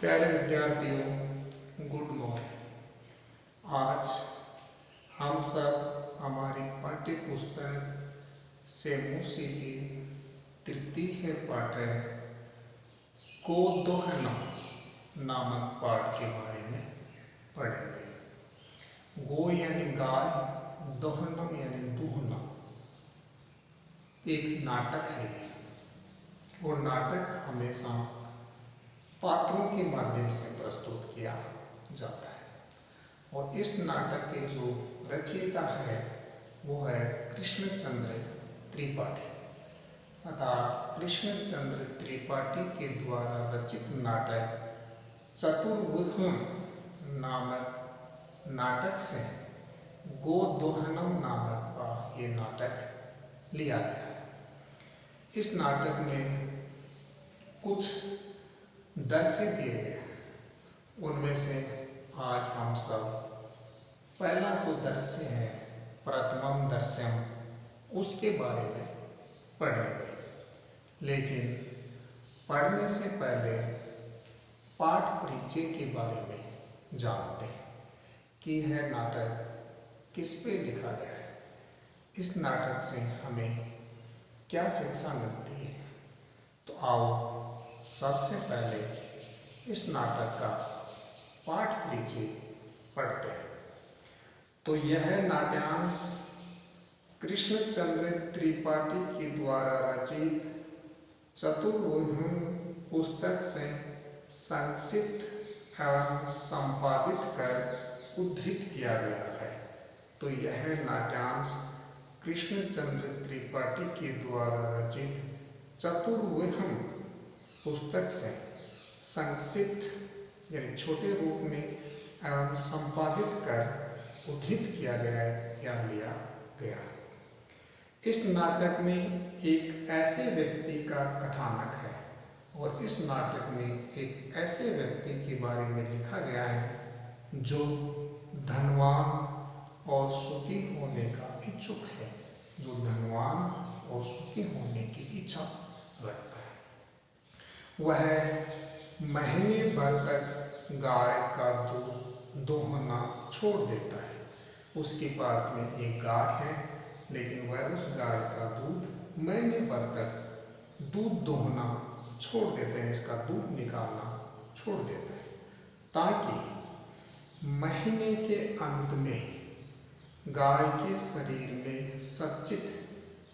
प्यारे विद्यार्थियों, good morning. आज हम सब हमारी पाठ्य पुस्तक से मूसी की तृतीय पाठ को दोहना नामक पाठ के बारे में पढ़ेंगे। गो यानी गाय, दोहनम यानी दूहना एक नाटक है और नाटक हमेशा पात्रों के माध्यम से प्रस्तुत किया जाता है और इस नाटक के जो रचयिता है वो है कृष्णचंद्र त्रिपाठी। अर्थात कृष्णचंद्र त्रिपाठी के द्वारा रचित नाटक चतुर्व्यूह नामक नाटक से गोदोहनम नामक का ये नाटक लिया गया है। इस नाटक में कुछ दृश्य दिए गए हैं। उनमें से आज हम सब पहला जो दृश्य है प्रथमम दृश्यम उसके बारे में पढ़ेंगे। लेकिन पढ़ने से पहले पाठ परिचय के बारे में जानते हैं कि यह नाटक किस पे लिखा गया है, इस नाटक से हमें क्या शिक्षा मिलती है। तो आओ सबसे पहले इस नाटक का पाठ परिचय पढ़ते हैं। तो यह नाट्यांश कृष्णचंद्र त्रिपाठी के द्वारा रचित चतुर्व्यूह पुस्तक से संक्षिप्त एवं संपादित कर उद्धृत किया गया है। तो यह नाट्यांश कृष्णचंद्र त्रिपाठी के द्वारा रचित चतुर्व्यूह पुस्तक से संक्षिप्त यानी छोटे रूप में एवं संपादित कर उद्धृत किया गया है या लिया गया। इस नाटक में एक ऐसे व्यक्ति का कथानक है और इस नाटक में एक ऐसे व्यक्ति के बारे में लिखा गया है जो धनवान और सुखी होने का इच्छुक है, जो धनवान और सुखी होने की इच्छा रखता है। वह महीने भर तक गाय का दूध दोहना छोड़ देता है। उसके पास में एक गाय है, लेकिन वह उस गाय का दूध महीने भर तक दूध दोहना छोड़ देते हैं, इसका दूध निकालना छोड़ देता है, ताकि महीने के अंत में गाय के शरीर में संचित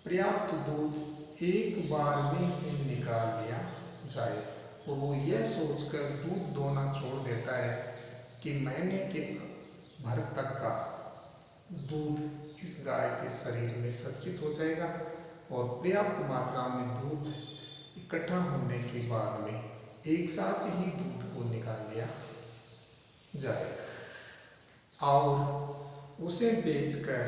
पर्याप्त दूध एक बार में ही निकाल लिया जाए। और वो यह सोचकर दूध दोहना छोड़ देता है कि महीने के भर तक का दूध इस गाय के शरीर में संचित हो जाएगा और पर्याप्त मात्रा में दूध इकट्ठा होने के बाद में एक साथ ही दूध को निकाल लिया जाएगा और उसे बेचकर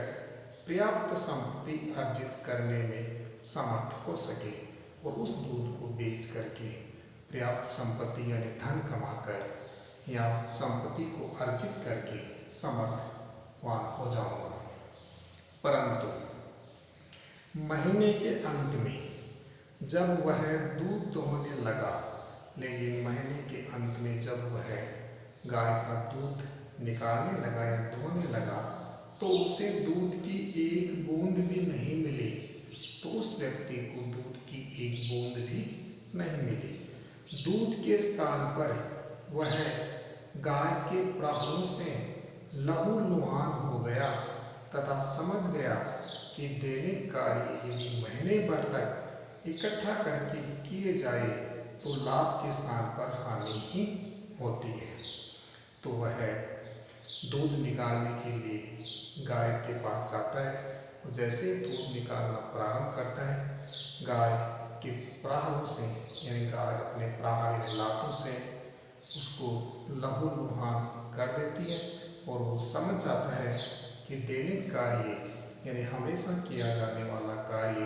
पर्याप्त संपत्ति अर्जित करने में समर्थ हो सके और उस दूध को बेच करके पर्याप्त संपत्ति यानी धन कमाकर या संपत्ति को अर्जित करके समर्थवान हो जाऊंगा। परंतु महीने के अंत में जब वह दूध दोहने लगा, लेकिन महीने के अंत में जब वह गाय का दूध निकालने लगा या दोहने लगा तो उसे दूध की एक बूंद भी नहीं मिली। तो उस व्यक्ति को दूध की एक बूंद भी नहीं मिली। दूध के स्थान पर वह गाय के प्राणों से लहूलुहान हो गया तथा समझ गया कि दैनिक कार्य यदि महीने भर तक इकट्ठा करके किए जाए तो लाभ के स्थान पर हानि ही होती है। तो वह दूध निकालने के लिए गाय के पास जाता है और जैसे दूध निकालना प्रारंभ करता है, गाय के प्राणों से यानी गाय अपने प्राण लातों से उसको लहूलुहान कर देती है और वो समझ जाता है कि दैनिक कार्य यानी हमेशा किया जाने वाला कार्य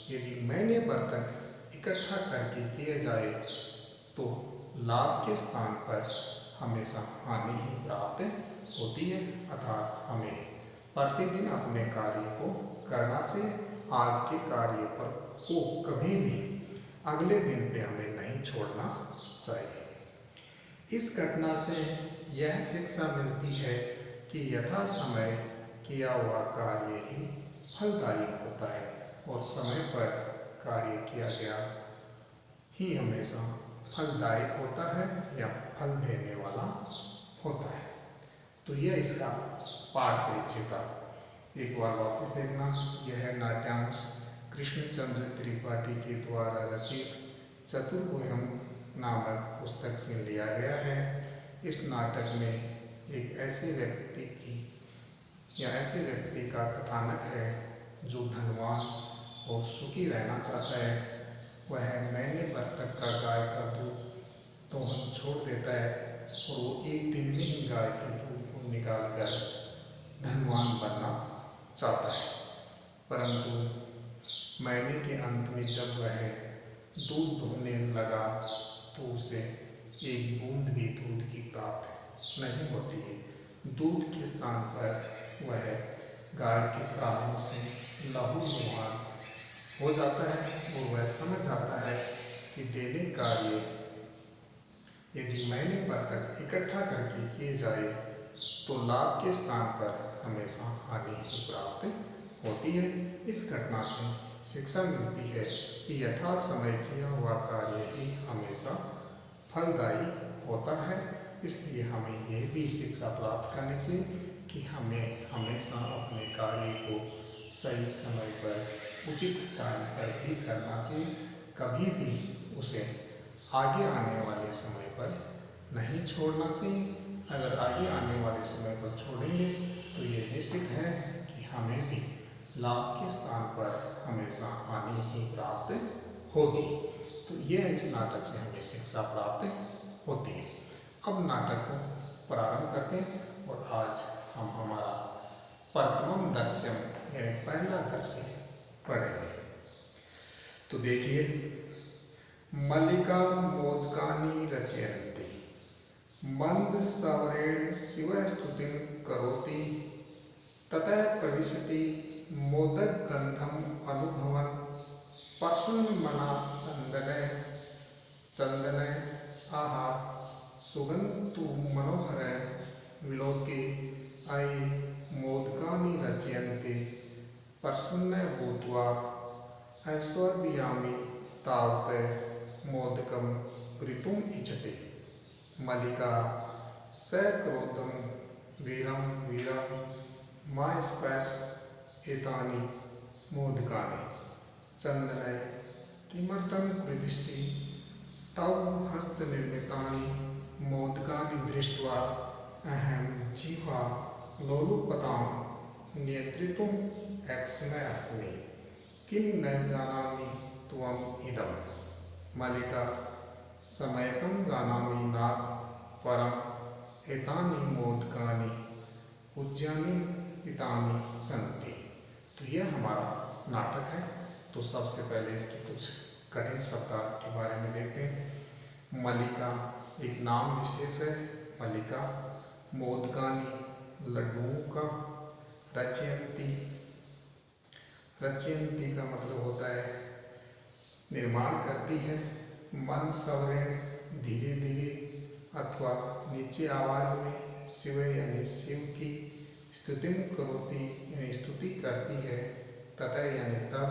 यदि महीने भर तक इकट्ठा करके किया जाए तो लाभ के स्थान पर हमेशा हानि ही प्राप्त होती है। अर्थात हमें प्रतिदिन अपने कार्य को करना चाहिए। आज के कार्य पर को कभी भी अगले दिन पे हमें नहीं छोड़ना चाहिए। इस घटना से यह शिक्षा मिलती है कि यथा समय किया हुआ कार्य ही फलदायी होता है और समय पर कार्य किया गया ही हमेशा फलदायक होता है या फल देने वाला होता है। तो यह इसका पाठ परिचय था। एक बार वापस देखना। यह नाट्यांश कृष्णचंद्र त्रिपाठी के द्वारा रचित चतुर्वयम नामक पुस्तक से लिया गया है। इस नाटक में एक ऐसे व्यक्ति का कथानक है जो धनवान और सुखी रहना चाहता है। वह महीने भर तक का गाय का दूध दोहन छोड़ देता है और वो एक दिन में ही गाय के दूध को निकालकर धनवान बनना चाहता है। परंतु महीने के अंत में जब वह दूध दोहने लगा तो उसे एक बूंद भी दूध की प्राप्त नहीं होती है। दूध के स्थान पर वह गाय के प्राणों से लहूलुहान हो जाता है और वह समझ जाता है कि दैनिक कार्य यदि महीने भर तक इकट्ठा करके किए जाए तो लाभ के स्थान पर हमेशा हानि ही प्राप्त होती है। इस घटना से शिक्षा मिलती है कि यथा समय किया हुआ कार्य ही हमेशा फलदायी होता है। इसलिए हमें यह भी शिक्षा प्राप्त करनी चाहिए कि हमें हमेशा अपने कार्य को सही समय पर उचित टाइम पर ही करना चाहिए। कभी भी उसे आगे आने वाले समय पर नहीं छोड़ना चाहिए। अगर आगे आने वाले समय पर छोड़ेंगे तो ये निश्चित है कि हमें भी लाभ के स्थान पर हमेशा हानि ही प्राप्त होगी। तो यह इस नाटक से हमें शिक्षा प्राप्त होती है। अब नाटक को प्रारंभ करते हैं और आज हम हमारा प्रथम दर्शन यानी पहला दर्शन पढ़ेंगे। तो देखिए, मल्लिका मोदकानि रचयन्ति मंद सवरेण शिव स्तुतिं करोति ततः प्रविशति मोदक गंधम अनुभवन् प्रसन्नमना चंदने आहा सुगंधु मनोहर विलोके अयि मोदकानि रचयन्ते प्रसन्न भूत्वा ऐश्वर्यामि तावत् मोदकं ग्रहीतुम् इच्छति। मल्लिका सक्रोधं वीरं मा स्पर्श एतानि मोदकानि चन्दने किमर्थं कृधिषि तव हस्तनिर्मितानि मोदकानि दृष्ट्वा अहं जिह्वा लोलुपतां नियन्त्रितुम् अक्षमः अस्मि। किं न जानामि त्वम् इदम्। मल्लिका सम्यक् जानामि नाथ परम् एतानि मोदकानि पूज्यानि पितानि सन्ति। तो यह हमारा नाटक है। तो सबसे पहले इसके कुछ कठिन शब्दार्थ के बारे में देखते हैं। मल्लिका एक नाम विशेष है। मल्लिका मोदकानि लड्डुओं का, रचयन्ति का मतलब होता है निर्माण करती है, मन सवरेण धीरे धीरे अथवा नीचे आवाज में, शिव यानी शिव की, स्तुतिं करोति यानी स्तुति करती है, तथा यानी तब,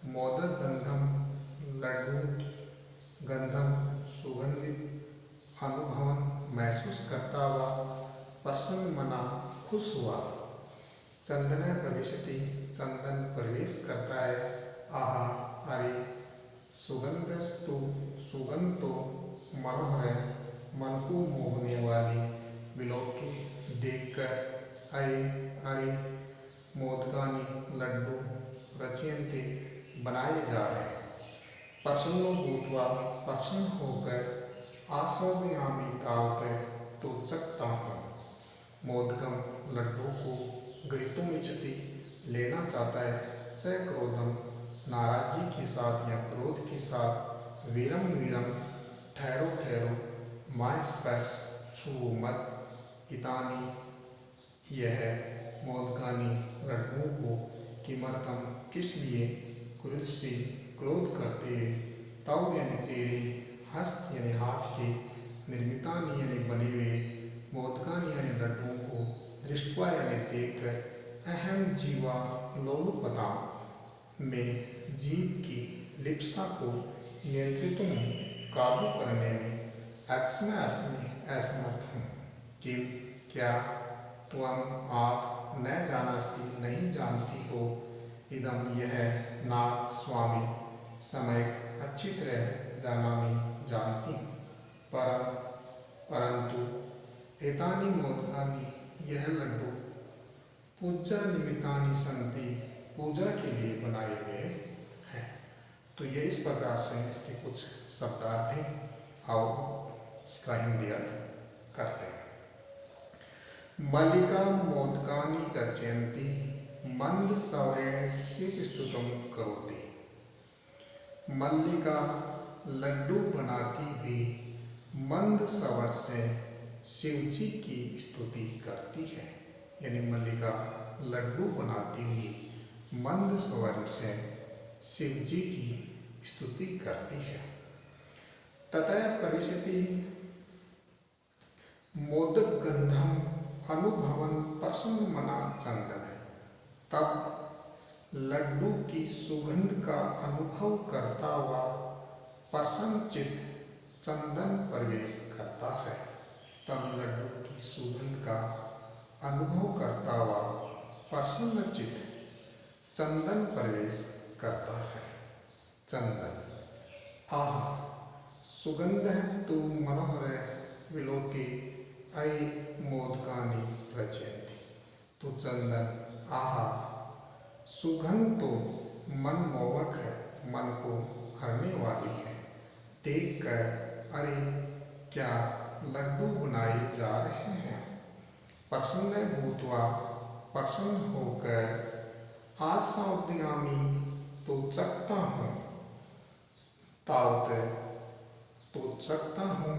मोदक गंधम लड्डुओं की गंधम सुगंधित अनुभवन महसूस करता हुआ, प्रसन्न मना खुश हुआ, चंदन प्रविशति चंदन प्रवेश करता है, आहा अरे सुगंधस्तु सुगंध तो मनोहर मन को मोहने वाली, विलोके देखकर अये अरे मोदकानि लड्डू रचयन्ते बनाए जा रहे हैं। प्रसन्नो भूत्वा प्रसन्न होकर आस्वादयामि तावत् तो चखता हूँ। मोदकम लड्डू को ग्रहीतुम् इच्छति लेना चाहता है। सक्रोधम नाराजी के साथ या क्रोध के साथ, वीरम ठहरो ठहरो, मा स्पर्श छुओ मत, इतानि यह मोदकानि लड्डुओं को, किमर्थम किस लिए, क्रुद्धि क्रोध करते, तव यानी तेरे, हस्त यानी हाथ के, निर्मितानि यानी बने हुए, मोदकानि यानी लड्डुओं को, दृष्ट्वा यानी देखकर, अहम जीवा लोलुपता में जीव की लिप्सा को नियंत्रितुं काबू करने में अक्षम असमर्थ हूँ। किम क्या त्वम आप न जानासि नहीं जानती हो, इदम यह नाथ स्वामी समयक अच्छी तरह जानामि जानती हूँ, परंतु एतानि मोदकानि यह लड्डू पूजा निमित्तानि सन्ति पूजा के लिए बनाए गए हैं। तो ये इस प्रकार से इसके कुछ शब्दार्थ हैं। आओ इसका हिंदी अर्थ करते हैं। मल्लिका मोदकानि रचयन्ति मंद सौरेण शिव स्तुतं करोति। मल्लिका लड्डू बनाती हुई मंद स्वर से शिव जी की स्तुति करती है। यानी मल्लिका लड्डू बनाती हुई मंद स्वर से शिव जी की स्तुति करती है। ततः प्रविशति मोदक गंधम अनुभवन प्रसन्न मना चंदन। तब लड्डू की सुगंध का अनुभव करता हुआ प्रसन्न चित्त चंदन प्रवेश करता है। तब लड्डू की सुगंध का अनुभव करता हुआ प्रसन्न चित्त चंदन प्रवेश करता है। चंदन आह सुगंध तु मनोहर विलोके अयि मोदकानि रचयन्ति। तो चंदन आहा सुगंध तो मनमोहक है, मन को हरने वाली है। देखकर अरे क्या लड्डू बनाए जा रहे हैं। प्रसन्न भूत्वा प्रसन्न होकर आस्वादयामि तो चखता हूँ। तावत तो चखता हूँ।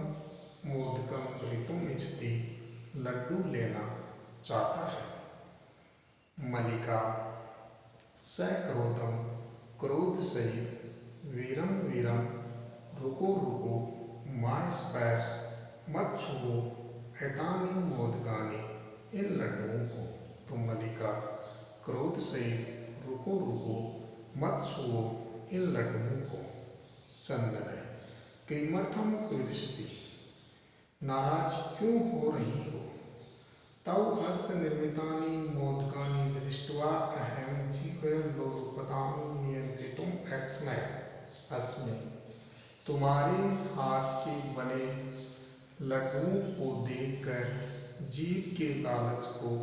मोदकम ग्रहीतुम् इच्छति लड्डू लेना चाहता है। मल्लिका सक्रोधम क्रोध सहित वीरम वीरम रुको रुको मा स्पर्श मत छुओ एतानि मोदकानि इन लड्डुओं को। तो मल्लिका क्रोध सहित रुको रुको मत छुओ इन लड्डुओं को। चंदन किमर्थम क्रोधिष्यति नाराज क्यों हो रही हो। तव हस्त निर्मितानि मोदकानि दृष्ट्वा अहम जीवलोलुपतां नियंत्रितुम् एक्स्मै अस्मि। तुम्हारे हाथ के बने लड्डुओं को देखकर जीव के लालच को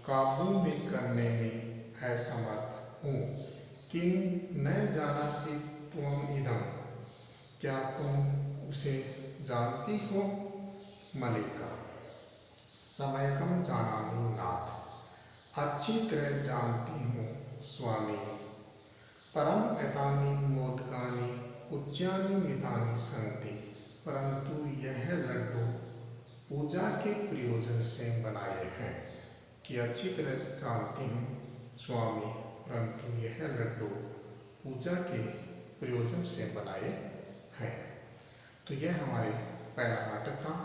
काबू में करने में असमर्थ हूँ। किम न जानासि त्वम इदम, क्या तुम उसे जानती हो। मल्लिका समयकम जानामि नाथ, अच्छी तरह जानती हूँ स्वामी। परम एतानि मोदकानि पूज्यानि मितानि सन्ति, परंतु यह लड्डू पूजा के प्रयोजन से बनाए हैं। कि अच्छी तरह से जानती हूँ स्वामी, परंतु यह लड्डू पूजा के प्रयोजन से बनाए हैं। तो यह हमारे पहला नाटक था।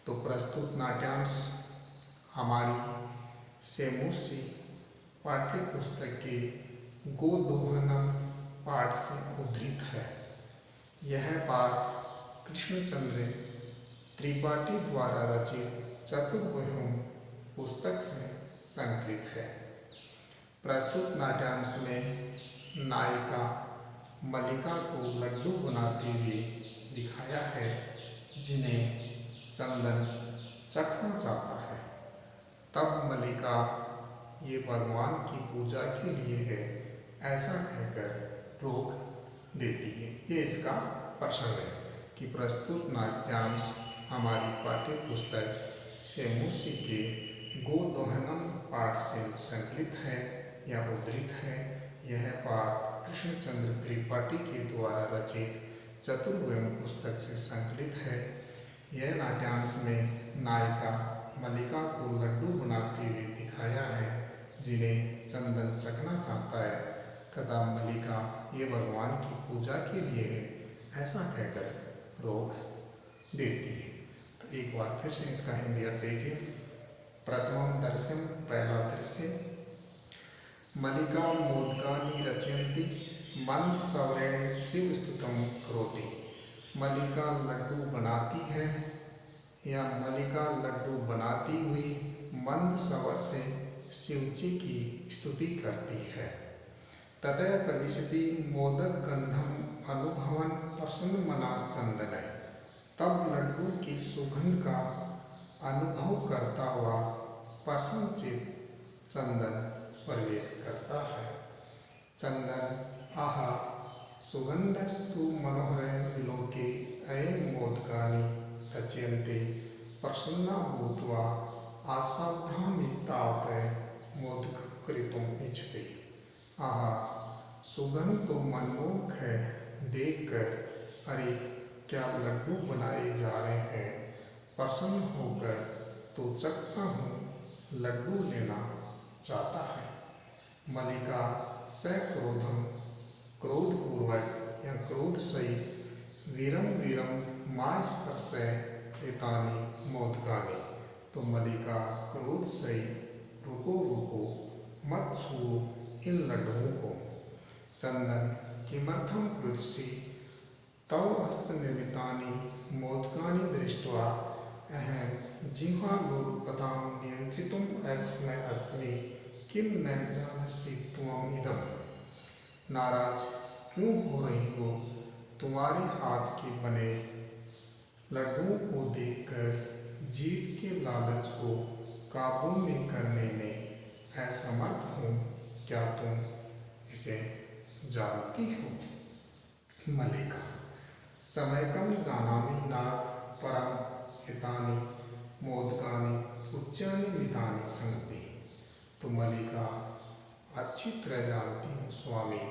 तो प्रस्तुत नाट्यांश हमारी सेमूसी पाठ्य पुस्तक के गोदोहनम पाठ से उद्धृत है। यह पाठ कृष्णचंद्र त्रिपाठी द्वारा रचित चतुर्वयुम पुस्तक से संकलित है। प्रस्तुत नाट्यांश में नायिका मल्लिका को लड्डू बनाते हुए दिखाया है, जिन्हें चंदन चखना चाहता है। तब मल्लिका ये भगवान की पूजा के लिए है ऐसा कहकर रोक देती है। ये इसका प्रसंग है कि प्रस्तुत नाट्यांश हमारी पाठ्य पुस्तक सेमूसी के गोदोहनम पाठ से संकलित है या उद्धृत है। यह पाठ कृष्णचंद्र त्रिपाठी के द्वारा रचित चतुर्वयुम पुस्तक से संकलित है। यह नाट्यांश में नायिका मल्लिका को लड्डू बनाते हुए दिखाया है, जिन्हें चंदन चखना चाहता है। तथा मल्लिका ये भगवान की पूजा के लिए है ऐसा कहकर रोक देती है। एक बार फिर से इसका हिंदी अर्थ देखिए। प्रथमं दर्शम, पहला दृश्य। मल्लिका मोदकानि रचयन्ति मन सवरेण शिव स्तुतं करोति। मल्लिका लड्डू बनाती है या मल्लिका लड्डू बनाती हुई मंद स्वर से शिव जी की स्तुति करती है। ततः प्रविशति मोदक गंधम अनुभवन प्रसन्न मना चंदन। तब लड्डू की सुगंध का अनुभव करता हुआ प्रसन्नचित्त चंदन प्रवेश करता है। चंदन आहा सुगंधस्तु मनोहर विलोके अयं मोदकानि रचयन्ते प्रसन्ना भूत्वा आसावधानतावत् मोदककृतुम् इच्छति। आहा सुगंध तो मनमोहक है, देखकर अरे क्या लड्डू बनाए जा रहे हैं। प्रसन्न होकर तो चखता हूँ, लड्डू लेना चाहता है। मल्लिका सक्रोधम, क्रोधपूर्वक या क्रोध सहित वीरम वीरम मां स्पर्श एतानि मोदकानि। तो मल्लिका क्रोध सहित रुको रुको मत छुओ इन लड्डुओं को। चंदन किमर्थम पृच्छसि तव हस्तनिर्मितानि मोदकानि दृष्ट्वा अहं जिह्वालोलुपतां नियन्त्रितुम् अक्षम अस्मि, किं न जानसि त्वम् इदम्। नाराज क्यों हो रही हो? तुम्हारे हाथ के बने लड्डुओं को देखकर जीत के लालच को काबू में करने में असमर्थ हूँ। क्या तुम इसे जानती हो? मल्लिका समयकं जानामि नाथ परम हितानि मोदकानि उच्चानि मितानि सन्ति। तो मल्लिका अच्छी तरह जानती हूँ स्वामी,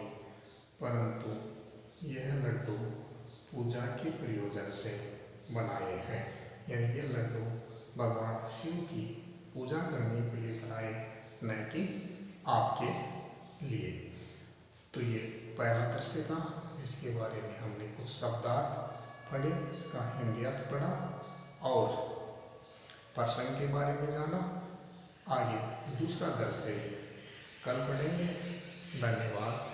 परंतु यह लड्डू पूजा के प्रयोजन से बनाए हैं, यानी ये लड्डू भगवान शिव की पूजा करने के लिए बनाए, न कि आपके लिए। तो ये पहला दृश्य था, इसके बारे में हमने कुछ शब्दार्थ पढ़े, इसका हिंदी अर्थ पढ़ा और प्रसंग के बारे में जाना। आगे दूसरा दृश्य कल पढ़ेंगे। धन्यवाद।